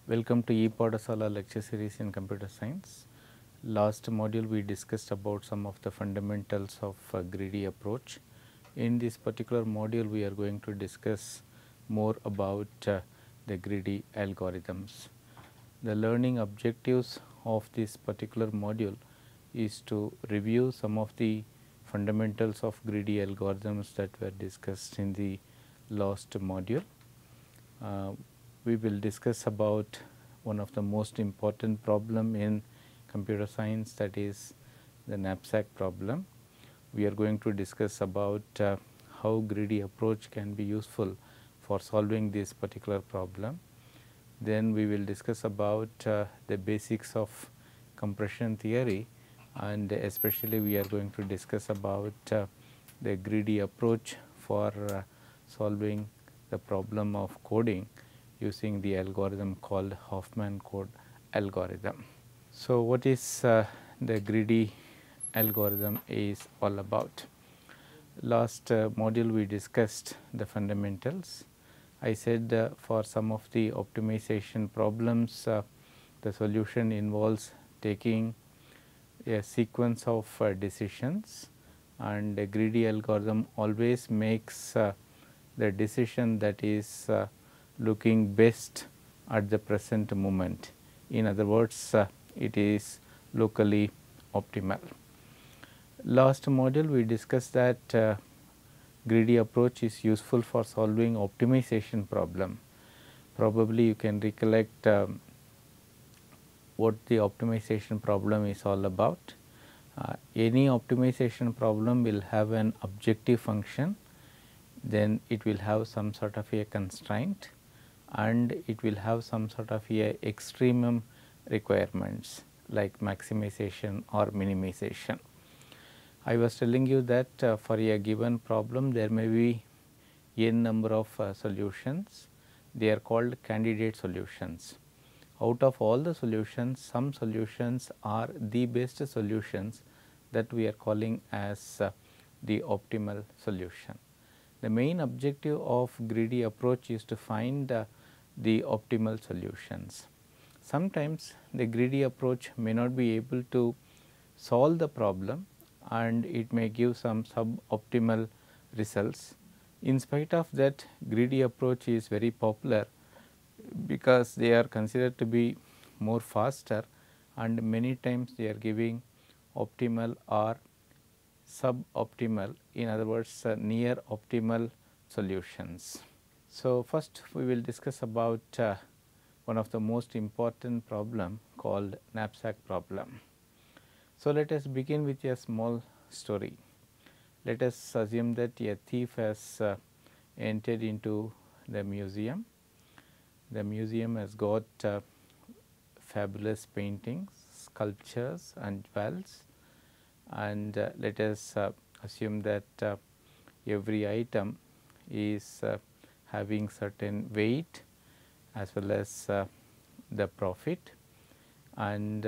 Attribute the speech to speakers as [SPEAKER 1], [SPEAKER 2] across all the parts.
[SPEAKER 1] Welcome to ePadasala lecture series in computer science. Last module we discussed about some of the fundamentals of greedy approach. In this particular module we are going to discuss more about the greedy algorithms. The learning objectives of this particular module is to review some of the fundamentals of greedy algorithms that were discussed in the last module. We will discuss about one of the most important problem in computer science, that is the knapsack problem. We are going to discuss about how greedy approach can be useful for solving this particular problem. Then we will discuss about the basics of compression theory, and especially we are going to discuss about the greedy approach for solving the problem of coding using the algorithm called Hoffman code algorithm. So, what is the greedy algorithm is all about? Last module we discussed the fundamentals. I said for some of the optimization problems the solution involves taking a sequence of decisions, and a greedy algorithm always makes the decision that is looking best at the present moment. In other words, it is locally optimal. Last module we discussed that greedy approach is useful for solving optimization problem. Probably you can recollect what the optimization problem is all about. Any optimization problem will have an objective function, then it will have some sort of a constraint, and it will have some sort of a extremum requirements like maximization or minimization. I was telling you that for a given problem there may be n number of solutions. They are called candidate solutions. Out of all the solutions, some solutions are the best solutions that we are calling as the optimal solution. The main objective of greedy approach is to find the optimal solutions. Sometimes the greedy approach may not be able to solve the problem, and it may give some suboptimal results. In spite of that, greedy approach is very popular because they are considered to be more faster, and many times they are giving optimal or suboptimal, in other words near optimal solutions. So, first we will discuss about one of the most important problem called knapsack problem. So, let us begin with a small story. Let us assume that a thief has entered into the museum. The museum has got fabulous paintings, sculptures and jewels, and let us assume that every item is having certain weight as well as the profit, and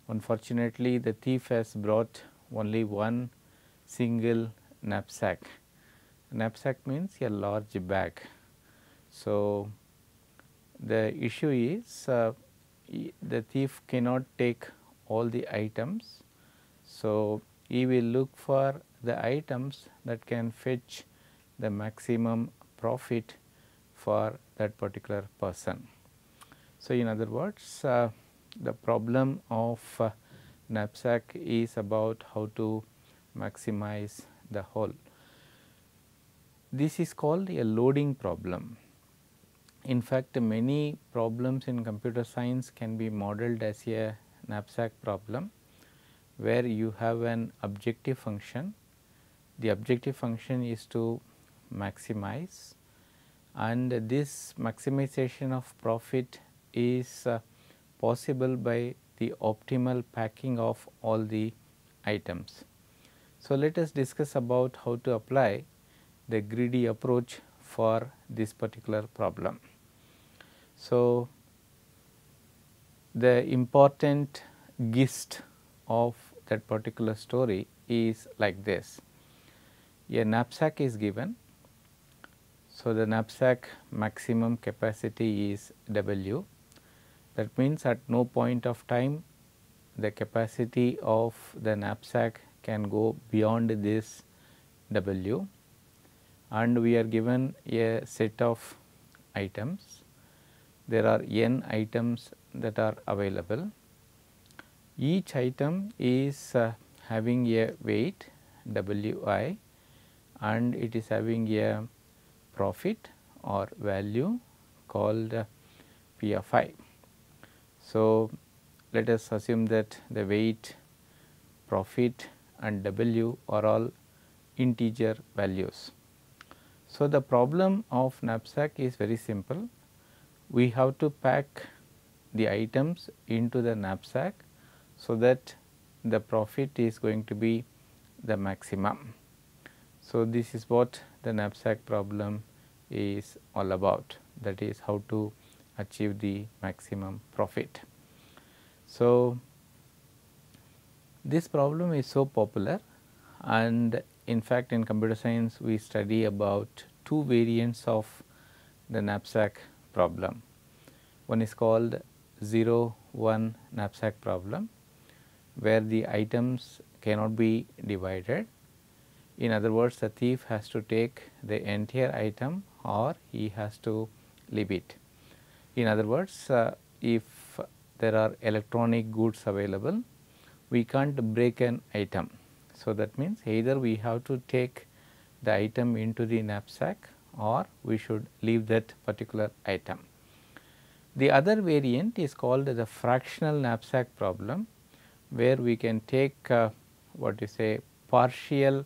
[SPEAKER 1] unfortunately the thief has brought only one single knapsack. Knapsack means a large bag. So, the issue is the thief cannot take all the items. So, he will look for the items that can fetch the maximum profit for that particular person. So, in other words the problem of knapsack is about how to maximize the whole. This is called a loading problem. In fact, many problems in computer science can be modeled as a knapsack problem, where you have an objective function. The objective function is to maximize, and this maximization of profit is possible by the optimal packing of all the items. So, let us discuss about how to apply the greedy approach for this particular problem. So, the important gist of that particular story is like this. A knapsack is given. So, the knapsack maximum capacity is W, That means at no point of time the capacity of the knapsack can go beyond this W, and we are given a set of items. There are n items that are available. Each item is having a weight Wi, and it is having a profit or value called P of I. So, let us assume that the weight, profit and W are all integer values. So, the problem of knapsack is very simple. We have to pack the items into the knapsack so that the profit is going to be the maximum. So, this is what the knapsack problem is all about, that is how to achieve the maximum profit. So, this problem is so popular, and in fact, in computer science we study about two variants of the knapsack problem. One is called 0-1 knapsack problem, where the items cannot be divided. In other words, the thief has to take the entire item or he has to leave it. In other words, if there are electronic goods available, we can't break an item. So, that means either we have to take the item into the knapsack or we should leave that particular item. The other variant is called the fractional knapsack problem, where we can take what you say partial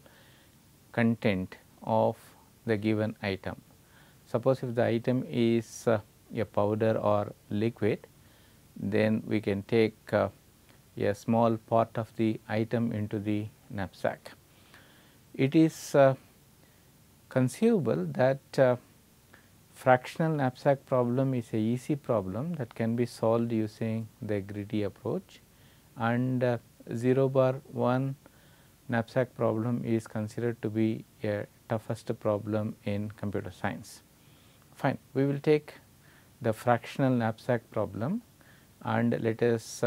[SPEAKER 1] content of the given item. Suppose if the item is a powder or liquid, then we can take a small part of the item into the knapsack. It is conceivable that fractional knapsack problem is a easy problem that can be solved using the greedy approach, and 0-1 knapsack problem is considered to be a toughest problem in computer science. Fine, we will take the fractional knapsack problem and let us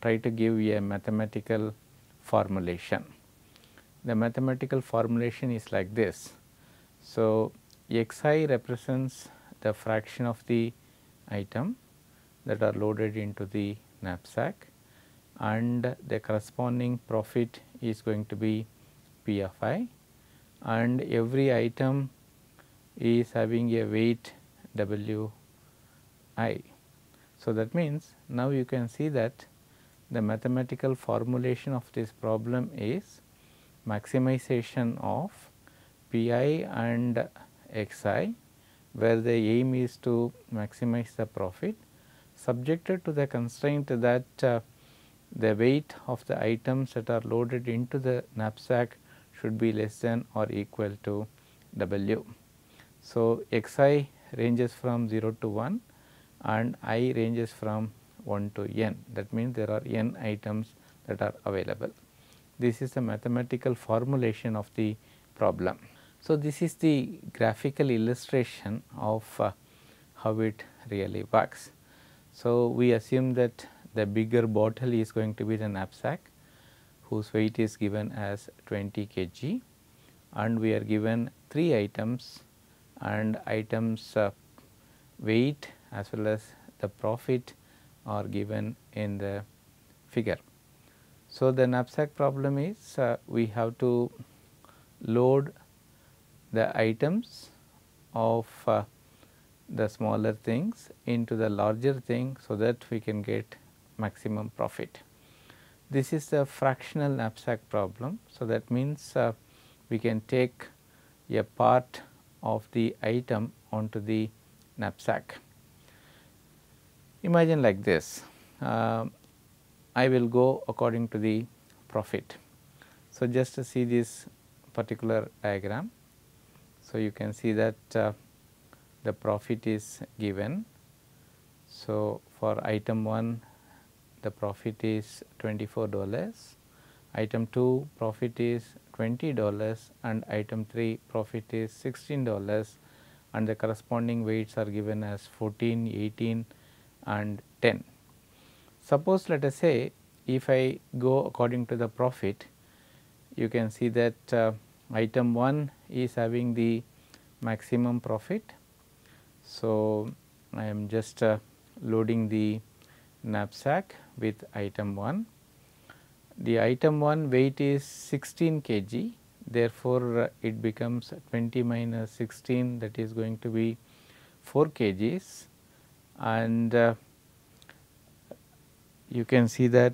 [SPEAKER 1] try to give a mathematical formulation. The mathematical formulation is like this. So, xi represents the fraction of the item that are loaded into the knapsack, and the corresponding profit is going to be P of I, and every item is having a weight W I. So, that means now you can see that the mathematical formulation of this problem is maximization of P I and xi, where the aim is to maximize the profit, subjected to the constraint that the weight of the items that are loaded into the knapsack should be less than or equal to W. So, xi ranges from 0 to 1 and I ranges from 1 to n. That means there are n items that are available. This is the mathematical formulation of the problem. So, this is the graphical illustration of how it really works. So, we assume that the bigger bottle is going to be the knapsack, whose weight is given as 20 kg, and we are given 3 items, and items weight as well as the profit are given in the figure. So, the knapsack problem is we have to load the items of the smaller things into the larger thing, so that we can get maximum profit. This is the fractional knapsack problem. So, that means we can take a part of the item onto the knapsack. Imagine like this, I will go according to the profit. So, just to see this particular diagram. So, you can see that the profit is given. So, for item 1 the profit is $24, item 2 profit is $20, and item 3 profit is $16, and the corresponding weights are given as 14, 18 and 10. Suppose let us say if I go according to the profit, you can see that item 1 is having the maximum profit. So, I am just loading the knapsack with item 1. The item 1 weight is 16 kg, therefore, it becomes 20 minus 16, that is going to be 4 kgs, and you can see that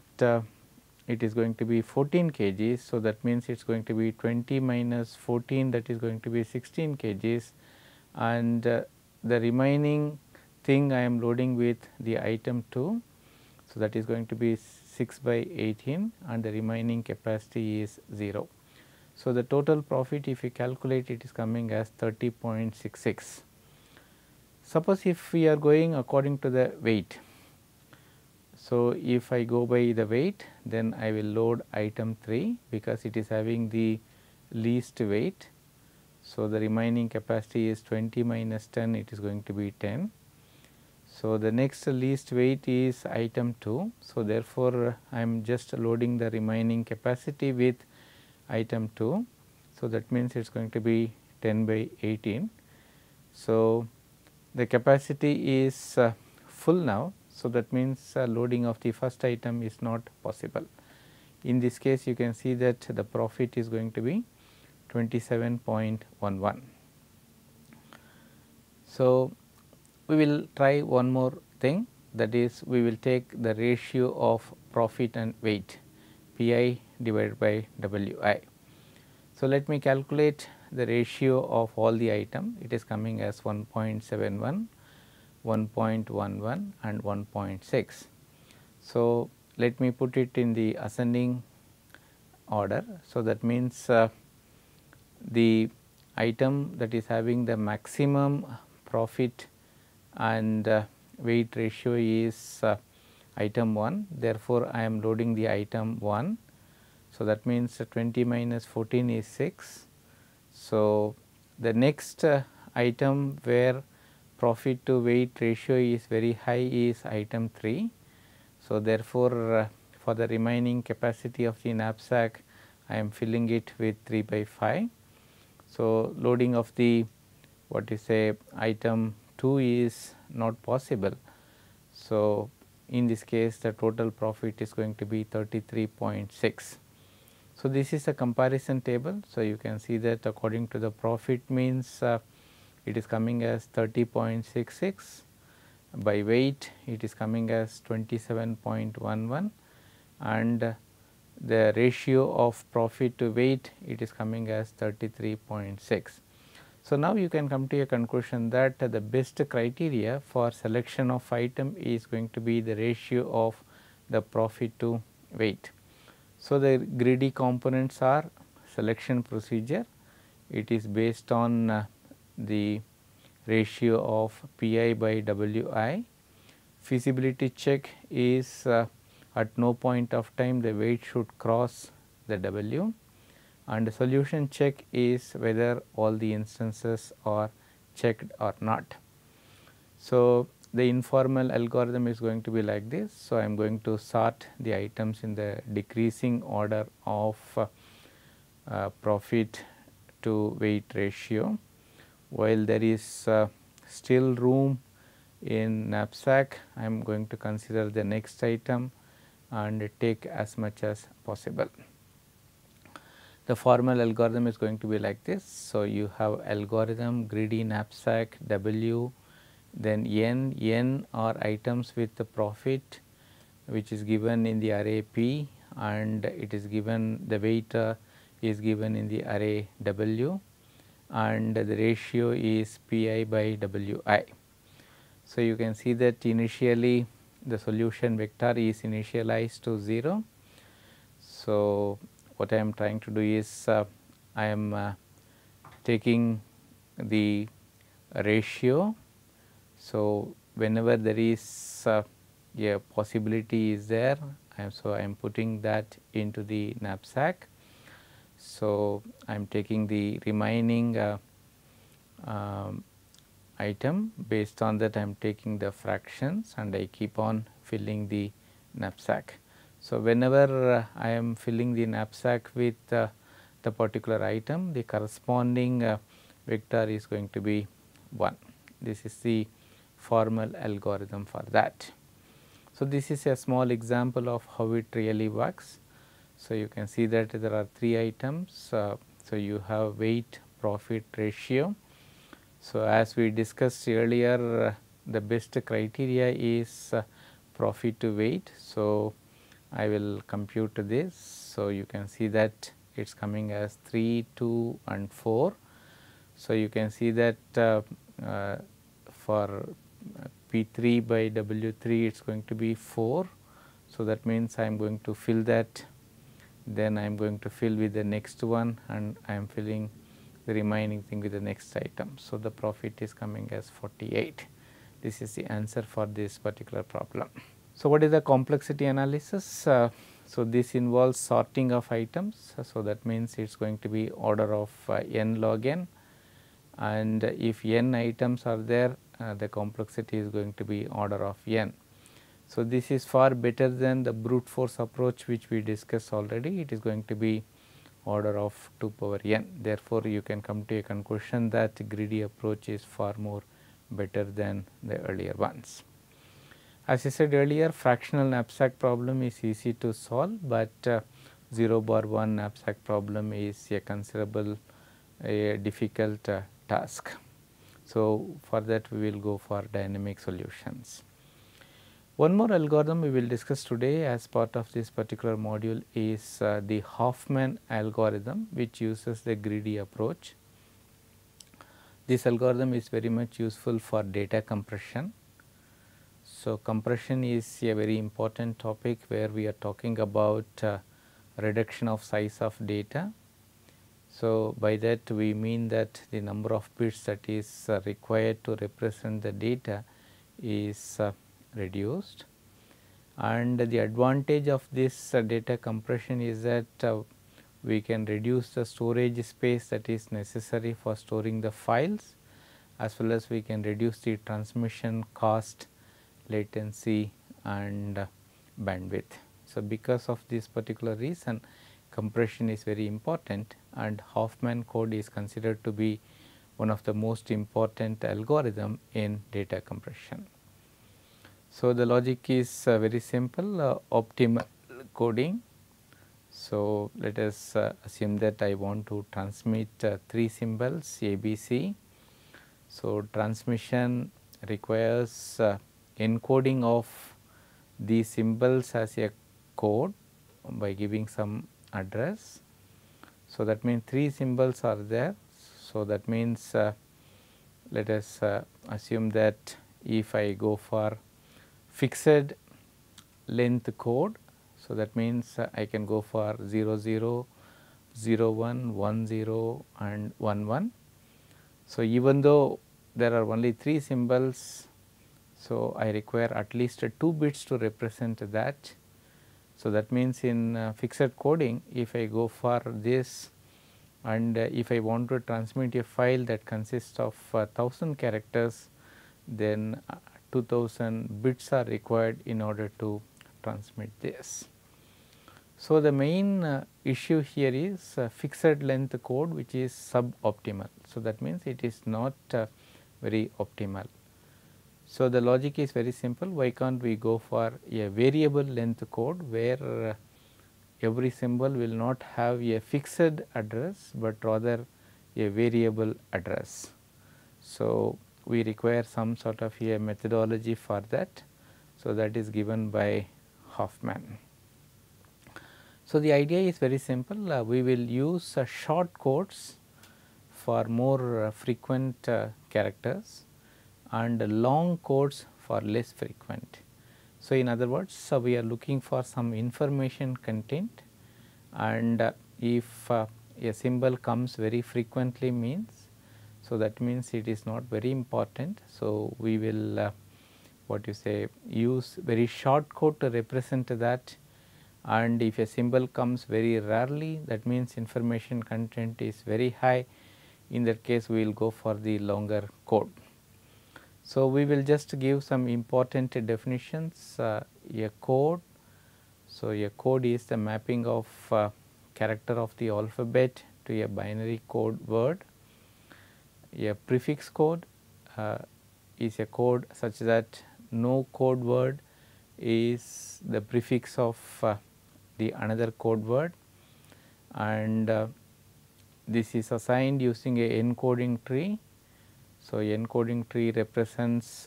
[SPEAKER 1] it is going to be 14 kgs. So, that means it is going to be 20 minus 14, that is going to be 16 kgs, and the remaining thing I am loading with the item 2. So, that is going to be 6 by 18 and the remaining capacity is 0. So, the total profit if you calculate, it is coming as 30.66. Suppose if we are going according to the weight. So, if I go by the weight, then I will load item 3 because it is having the least weight. So, the remaining capacity is 20 minus 10, it is going to be 10. So, the next least weight is item 2. So, therefore, I am just loading the remaining capacity with item 2. So, that means it is going to be 10 by 18. So, the capacity is full now. So, that means loading of the first item is not possible. In this case, you can see that the profit is going to be 27.11. So, we will try one more thing, that is we will take the ratio of profit and weight Pi divided by Wi. So, let me calculate the ratio of all the item. It is coming as 1.71, 1.11 and 1.6. So, let me put it in the ascending order. So, that means the item that is having the maximum profit and weight ratio is item 1. Therefore, I am loading the item 1. So, that means 20 minus 14 is 6. So, the next item where profit to weight ratio is very high is item 3. So, therefore, for the remaining capacity of the knapsack, I am filling it with 3 by 5. So, loading of the what you say item 2 is not possible. So, in this case the total profit is going to be 33.6. So, this is a comparison table. So, you can see that according to the profit means it is coming as 30.66, by weight it is coming as 27.11, and the ratio of profit to weight it is coming as 33.6. So, now you can come to a conclusion that the best criteria for selection of item is going to be the ratio of the profit to weight. So, the greedy components are selection procedure. It is based on the ratio of Pi by Wi. Feasibility check is at no point of time the weight should cross the W, and the solution check is whether all the instances are checked or not. So, the informal algorithm is going to be like this. So, I am going to sort the items in the decreasing order of profit to weight ratio. While there is still room in knapsack, I am going to consider the next item and take as much as possible. The formal algorithm is going to be like this. So, you have algorithm, greedy knapsack, W, then n are items with the profit which is given in the array P, and it is given the weight is given in the array W, and the ratio is Pi by Wi. So, you can see that initially the solution vector is initialized to 0. So, what I am trying to do is I am taking the ratio. So, whenever there is a possibility is there, so I am putting that into the knapsack. So, I am taking the remaining item, based on that I am taking the fractions and I keep on filling the knapsack. So, whenever I am filling the knapsack with the particular item, the corresponding vector is going to be 1. This is the formal algorithm for that. So, this is a small example of how it really works. So, you can see that there are 3 items. So, you have weight profit ratio. So, as we discussed earlier, the best criteria is profit to weight. So, I will compute this. So, you can see that it is coming as 3, 2 and 4. So, you can see that for P3 by W3 it is going to be 4. So, that means I am going to fill that, then I am going to fill with the next one, and I am filling the remaining thing with the next item. So, the profit is coming as 48. This is the answer for this particular problem. So, what is the complexity analysis? So, this involves sorting of items. So, that means it is going to be order of n log n, and if n items are there, the complexity is going to be order of n. So, this is far better than the brute force approach which we discussed already. It is going to be order of 2 power n. Therefore, you can come to a conclusion that greedy approach is far more better than the earlier ones. As I said earlier, fractional knapsack problem is easy to solve, but 0/1 knapsack problem is a considerable difficult task. So, for that we will go for dynamic solutions. One more algorithm we will discuss today as part of this particular module is the Hoffman algorithm, which uses the greedy approach. This algorithm is very much useful for data compression. So, compression is a very important topic where we are talking about reduction of size of data. So, by that we mean that the number of bits that is required to represent the data is reduced, and the advantage of this data compression is that we can reduce the storage space that is necessary for storing the files, as well as we can reduce the transmission cost, latency and bandwidth. So, because of this particular reason, compression is very important, and Hoffman code is considered to be one of the most important algorithm in data compression. So, the logic is very simple, optimal coding. So, let us assume that I want to transmit 3 symbols ABC. So, transmission requires encoding of these symbols as a code by giving some address. So, that means 3 symbols are there. So, that means let us assume that if I go for fixed length code, so that means I can go for 00, 01, 10 and 11. So, even though there are only 3 symbols, so I require at least 2 bits to represent that. So, that means in fixed coding, if I go for this, and if I want to transmit a file that consists of 1000 characters, then 2000 bits are required in order to transmit this. So, the main issue here is fixed length code, which is suboptimal. So, that means it is not very optimal. So, the logic is very simple. Why can't we go for a variable length code where every symbol will not have a fixed address, but rather a variable address. So, we require some sort of a methodology for that. So, that is given by Hoffman. So, the idea is very simple. We will use short codes for more frequent characters and long codes for less frequent. So, in other words, we are looking for some information content, and if a symbol comes very frequently means, so that means it is not very important. So, we will use very short code to represent that, and if a symbol comes very rarely, that means information content is very high. In that case, we will go for the longer code. So, we will just give some important definitions. A code So, a code is the mapping of character of the alphabet to a binary code word. A prefix code is a code such that no code word is the prefix of the another code word, and this is assigned using a encoding tree. So, encoding tree represents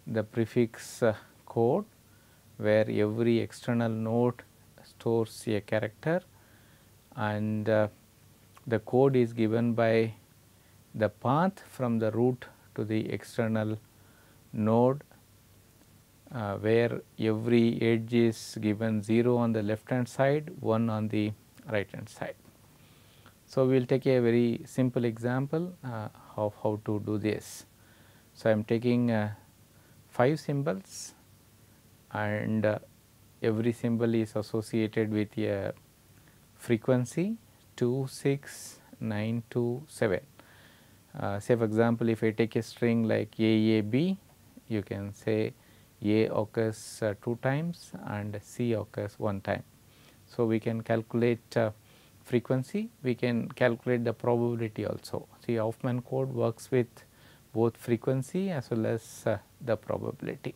[SPEAKER 1] the prefix code, where every external node stores a character, and the code is given by the path from the root to the external node, where every edge is given 0 on the left hand side, 1 on the right hand side. So, we will take a very simple example of how to do this. So, I am taking 5 symbols, and every symbol is associated with a frequency 2, 6, 9, 2, 7. Say for example, if I take a string like AAB, you can say A occurs 2 times and C occurs 1 time. So, we can calculate frequency, we can calculate the probability also. See, Hoffman code works with both frequency as well as the probability.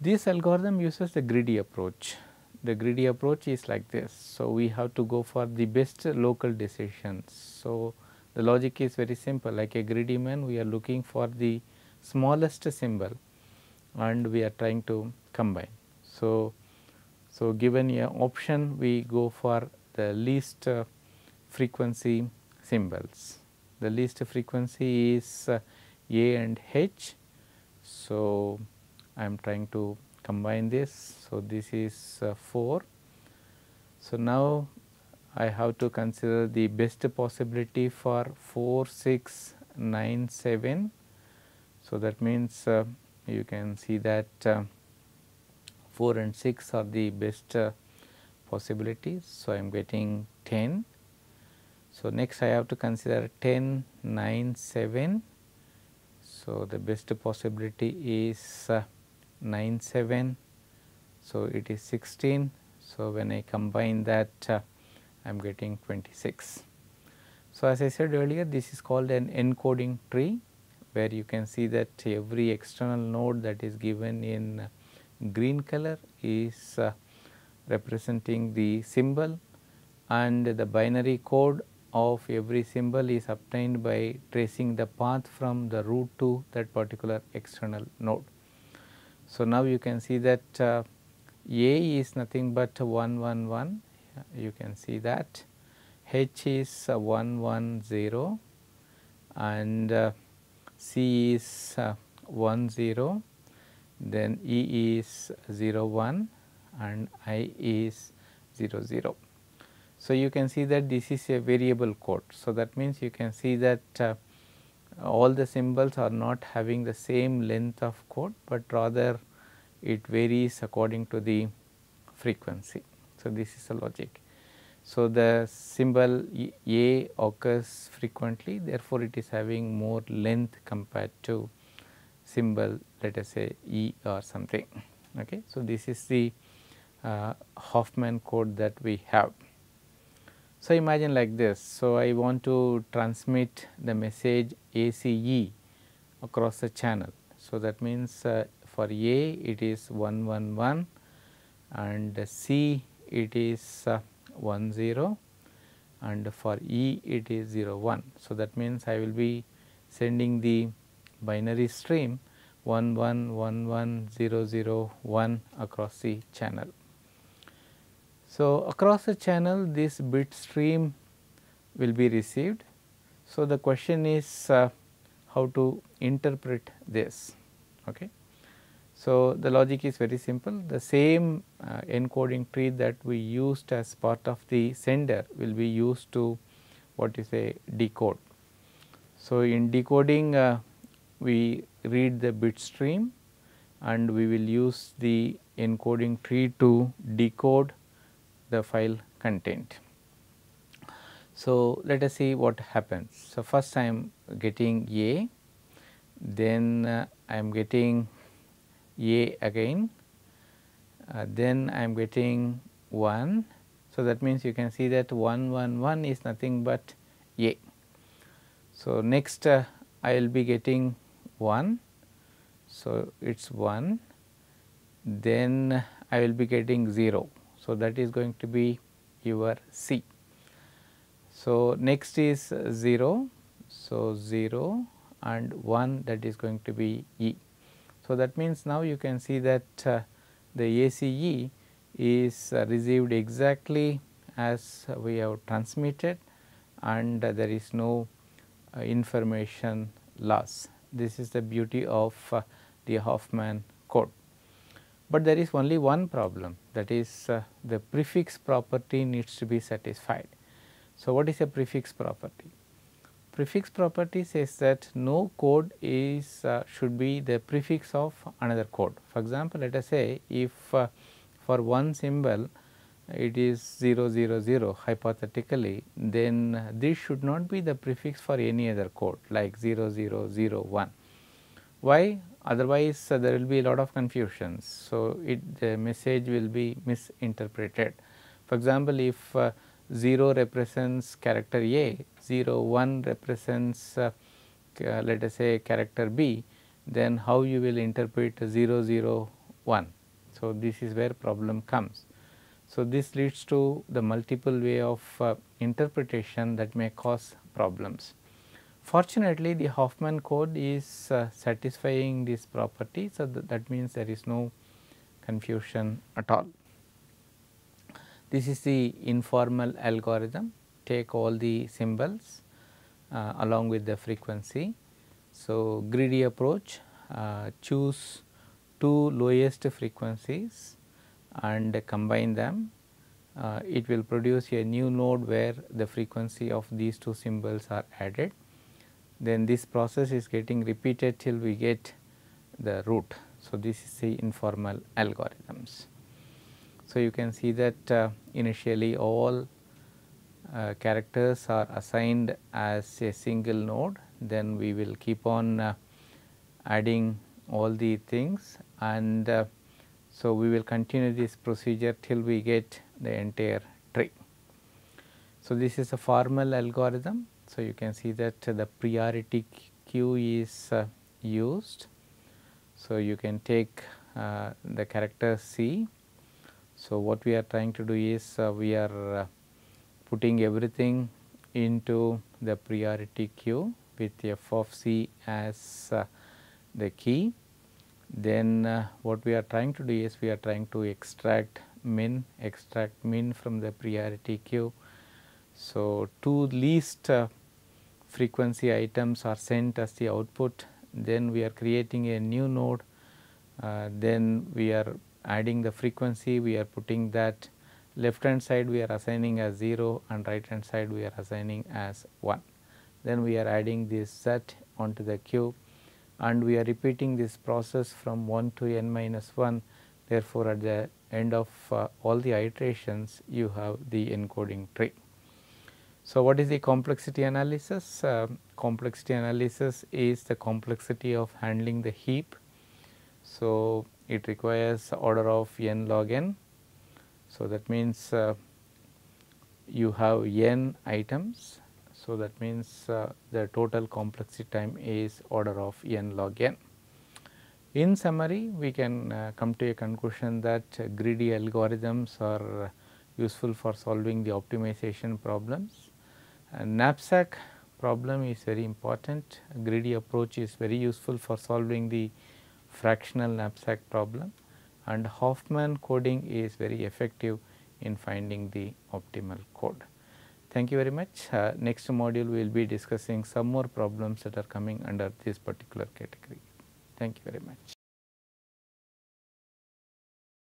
[SPEAKER 1] This algorithm uses the greedy approach. The greedy approach is like this. So, we have to go for the best local decisions. So, the logic is very simple. Like a greedy man, we are looking for the smallest symbol and we are trying to combine. So, given a option, we go for the least frequency symbols. The least frequency is A and H. So, I am trying to combine this. So, this is 4. So, now I have to consider the best possibility for 4, 6, 9, 7. So, that means you can see that 4 and 6 are the best possibilities. So, I am getting 10. So, next I have to consider 10, 9, 7. So, the best possibility is 9, 7. So, it is 16. So, when I combine that I am getting 26. So, as I said earlier, this is called an encoding tree, where you can see that every external node that is given in green color is representing the symbol, and the binary code of every symbol is obtained by tracing the path from the root to that particular external node. So, now you can see that A is nothing but 1, 1, 1, you can see that H is 1, 1, 0, and C is 1, 0, then E is 0, 1, and I is 0, 0. So, you can see that this is a variable code. So, that means you can see that all the symbols are not having the same length of code, but rather it varies according to the frequency. So, this is the logic. So, the symbol A occurs frequently, therefore, it is having more length compared to symbol, let us say E or something. Okay. So, this is the Hoffman code that we have. So, imagine like this. So, I want to transmit the message ACE across the channel. So, that means for A it is 1, 1, 1, and C it is 1, 0, and for E it is 0, 1. So, that means I will be sending the binary stream 1, 1, 1, 1, 0, 0, 1 across the channel. So, across the channel this bit stream will be received. So, the question is how to interpret this. Okay. So, the logic is very simple. The same encoding tree that we used as part of the sender will be used to what is a decode. So, in decoding we read the bit stream and we will use the encoding tree to decode the file content. So, let us see what happens. So, first I am getting A, then I am getting A again, then I am getting 1. So, that means you can see that 1 1 1 is nothing but A. So, next I will be getting 1. So, it is 1, then I will be getting 0. So, that is going to be your C. So, next is 0. So, 0 and 1, that is going to be E. So, that means now you can see that the ACE is received exactly as we have transmitted, and there is no information loss. This is the beauty of the Hoffman code. But there is only one problem, that is the prefix property needs to be satisfied. So, what is a prefix property? Prefix property says that no code is should be the prefix of another code. For example, let us say if for one symbol it is 0 0 0 hypothetically, then this should not be the prefix for any other code like 0 0 0 1. Why? Otherwise there will be a lot of confusions. So, the message will be misinterpreted. For example, if 0 represents character A, 0 1 represents let us say character B, then how you will interpret 0 0 1. So, this is where problem comes. So, this leads to the multiple way of interpretation that may cause problems. Fortunately, the Hoffman code is satisfying this property. So, that means there is no confusion at all. This is the informal algorithm. Take all the symbols along with the frequency. So, greedy approach, choose 2 lowest frequencies and combine them. It will produce a new node where the frequency of these 2 symbols are added. Then this process is getting repeated till we get the root. So, this is the informal algorithms. So, you can see that initially all characters are assigned as a single node, then we will keep on adding all the things, and so we will continue this procedure till we get the entire tree. So, this is a formal algorithm. So, you can see that the priority queue is used. So, you can take the character C. So, what we are trying to do is we are putting everything into the priority queue with f of C as the key. Then what we are trying to do is we are trying to extract min from the priority queue. So, 2 least frequency items are sent as the output, then we are creating a new node, then we are adding the frequency, we are putting that left hand side we are assigning as 0 and right hand side we are assigning as 1. Then we are adding this z onto the queue and we are repeating this process from 1 to n minus 1. Therefore, at the end of all the iterations you have the encoding tree. So, what is the complexity analysis? Complexity analysis is the complexity of handling the heap. So, it requires order of n log n. So, that means you have n items. So, that means the total complexity time is order of n log n. In summary, we can come to a conclusion that greedy algorithms are useful for solving the optimization problems. Knapsack problem is very important. Greedy approach is very useful for solving the fractional knapsack problem, and Hoffman coding is very effective in finding the optimal code. Thank you very much. Next module we will be discussing some more problems that are coming under this particular category. Thank you very much.